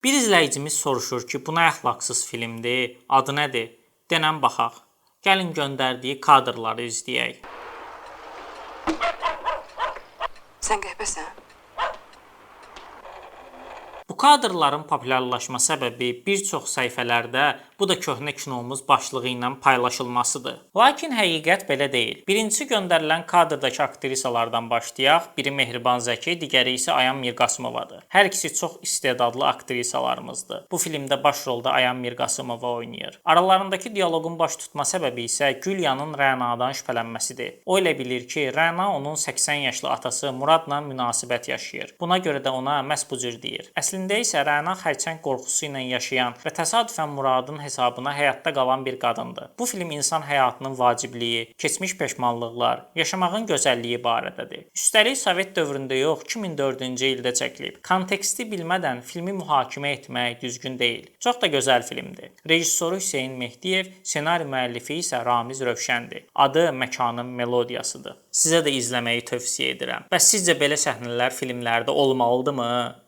Bir izləyicimiz soruşur ki, bu nə əxlaqsız filmdir, adı nədir? Denən baxaq. Gəlin göndərdiyi kadrları izləyək. Sən qəhbəsən? Bu kadrların populyarlaşma səbəbi bir çox səhifələrdə bu da köhnə kinomuz başlığı ilə paylaşılmasıdır. Lakin həqiqət belə deyil. Birincisi göndərilən kadrdakı aktrisalardan başlayaq. Biri Mehriban Zəki, digəri isə Ayan Mirqasımovadır. Hər ikisi çox istedadlı aktrisalarımızdır. Bu filmdə baş rolda Ayan Mirqasımova oynayır. Aralarındakı dialoqun baş tutma səbəbi isə Gülyanın Rənadan şübhələnməsidir. O elə bilir ki, Rəna onun 80 yaşlı atası Muradla münasibət yaşayır. Buna görə də ona məhz bu cür deyir. Əslində isə Rəna xərçəng qorxusu ilə yaşayan və təsadüfən Muradın hesabına həyatda qalan bir qadındır. Bu film insan həyatının vacibliyi, keçmiş peşmanlıqlar, yaşamağın gözəlliyi barədədir. Üstəlik Sovet dövründə yox, 2004-cü ildə çəkilib. Konteksti bilmədən filmi mühakimə etmək düzgün deyil. Çox da gözəl filmdir. Rejissoru Hüseyn Mehdiyev, ssenari müəllifi isə Ramiz Rövşəndir. Adı Məkanın melodiyasıdır. Sizə də izləməyi tövsiyə edirəm. Bəs sizcə belə səhnələr filmlərdə olmalıdırmı?